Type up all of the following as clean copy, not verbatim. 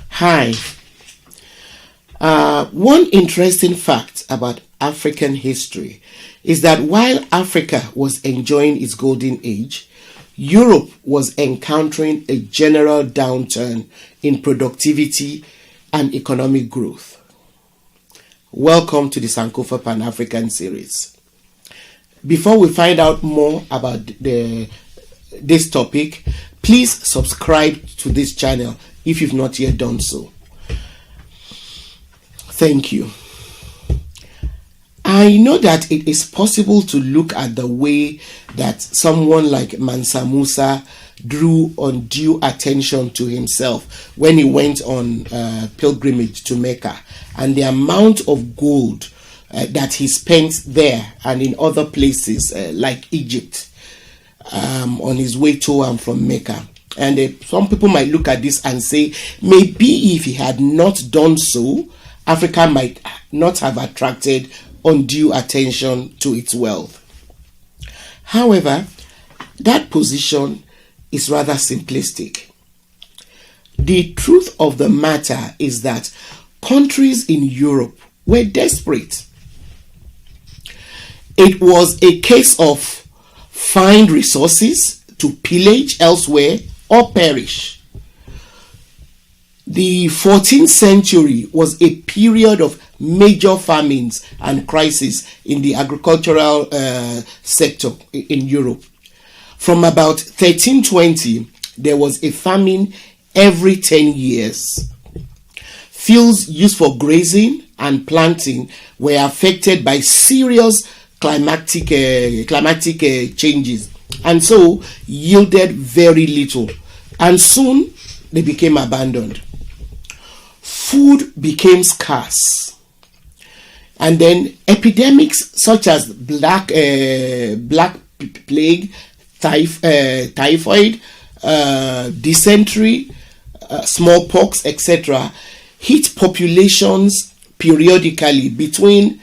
Hi. One interesting fact about African history is that while Africa was enjoying its golden age, Europe was encountering a general downturn in productivity and economic growth. Welcome to the Sankofa Pan-African series. Before we find out more about this topic, please subscribe to this channel if you've not yet done so. Thank you. I know that it is possible to look at the way that someone like Mansa Musa drew undue attention to himself when he went on pilgrimage to Mecca, and the amount of gold that he spent there and in other places like Egypt on his way to and from Mecca. And some people might look at this and say, maybe if he had not done so, Africa might not have attracted undue attention to its wealth. However, that position is rather simplistic. The truth of the matter is that countries in Europe were desperate. It was a case of find resources to pillage elsewhere or perish. The 14th century was a period of major famines and crises in the agricultural sector in Europe. From about 1320, there was a famine every 10 years. Fields used for grazing and planting were affected by serious climatic changes, and so yielded very little, and soon they became abandoned. Food became scarce, and then epidemics such as black plague, typhoid, dysentery, smallpox, etc., hit populations periodically between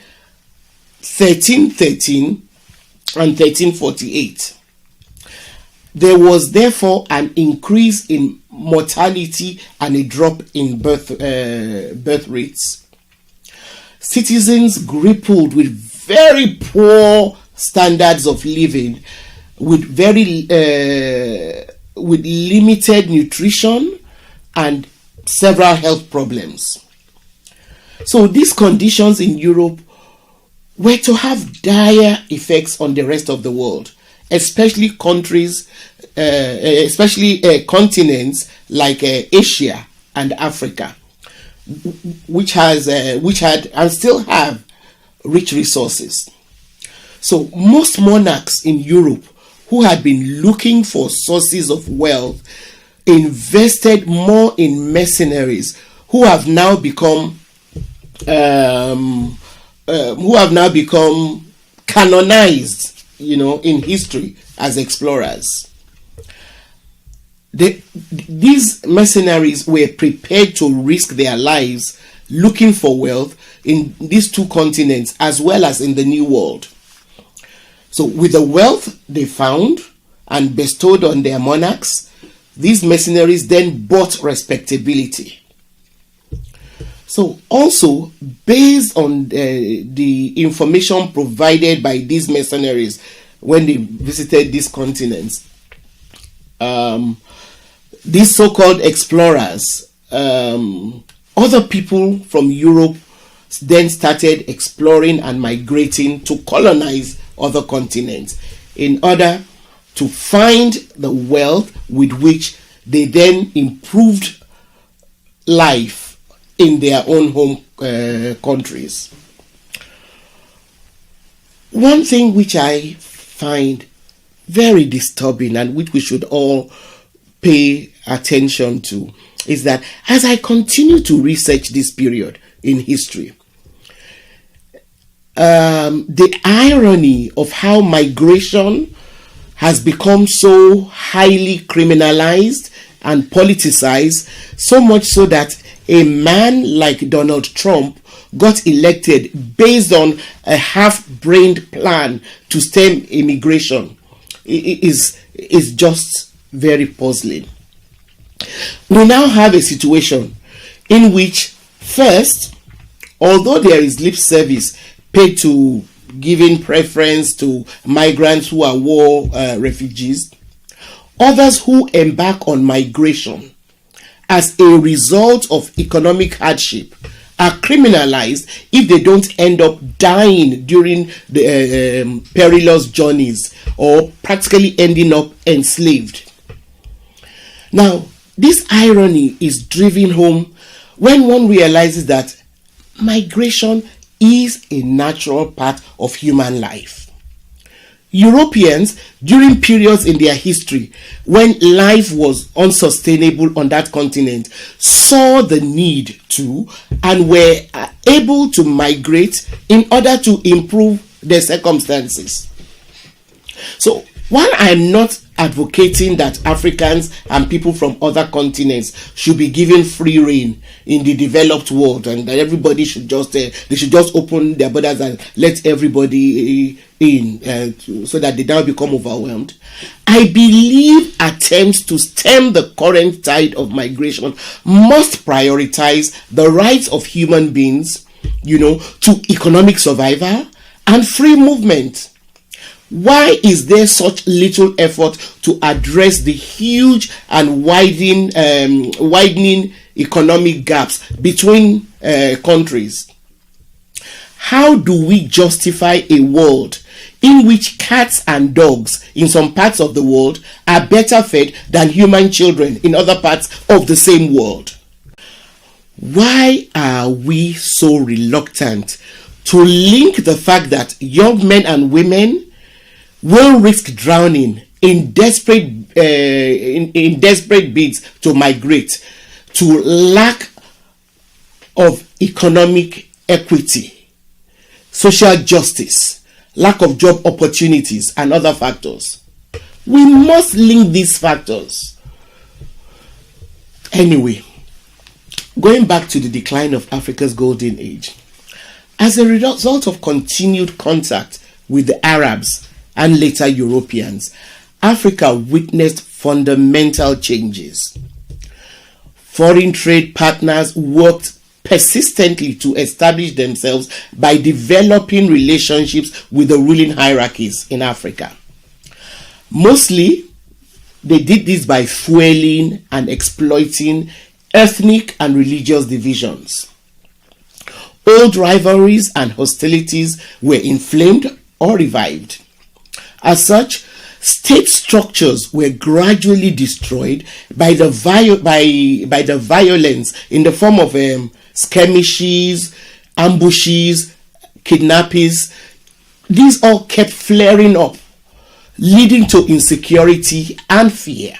1313 and 1348. There was therefore an increase in mortality and a drop in birth rates. Citizens grappled with very poor standards of living, with limited nutrition and several health problems. So these conditions in Europe were to have dire effects on the rest of the world, especially continents like Asia and Africa, which had and still have rich resources. So most monarchs in Europe who had been looking for sources of wealth invested more in mercenaries who have now become canonized, in history as explorers. These mercenaries were prepared to risk their lives looking for wealth in these two continents as well as in the New World. So with the wealth they found and bestowed on their monarchs, these mercenaries then bought respectability. So also, based on the information provided by these mercenaries when they visited these continents, these so-called explorers, other people from Europe then started exploring and migrating to colonize other continents in order to find the wealth with which they then improved life in their own home countries. One thing which I find very disturbing and which we should all pay attention to is that as I continue to research this period in history, the irony of how migration has become so highly criminalized and politicized, so much so that a man like Donald Trump got elected based on a half-brained plan to stem immigration is just very puzzling. we now have a situation in which, first, although there is lip service paid to giving preference to migrants who are war refugees, others who embark on migration as a result of economic hardship are criminalized if they don't end up dying during the perilous journeys or practically ending up enslaved. Now, this irony is driven home when one realizes that migration is a natural part of human life. Europeans, during periods in their history when life was unsustainable on that continent, saw the need to and were able to migrate in order to improve their circumstances. So, while I'm not advocating that Africans and people from other continents should be given free rein in the developed world and that everybody should just open their borders and let everybody in so that they don't become overwhelmed, I believe attempts to stem the current tide of migration must prioritize the rights of human beings, to economic survival and free movement. Why is there such little effort to address the huge and widening economic gaps between countries? How do we justify a world in which cats and dogs in some parts of the world are better fed than human children in other parts of the same world? Why are we so reluctant to link the fact that young men and women will risk drowning in desperate bids to migrate to lack of economic equity, social justice, lack of job opportunities, and other factors? We must link these factors. Anyway, going back to the decline of Africa's golden age, as a result of continued contact with the Arabs and later Europeans, Africa witnessed fundamental changes. Foreign trade partners worked persistently to establish themselves by developing relationships with the ruling hierarchies in Africa. Mostly, they did this by fueling and exploiting ethnic and religious divisions. Old rivalries and hostilities were inflamed or revived. As such, state structures were gradually destroyed by the violence in the form of skirmishes, ambushes, kidnappings. These all kept flaring up, leading to insecurity and fear.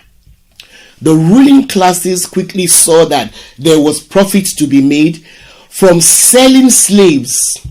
The ruling classes quickly saw that there was profit to be made from selling slaves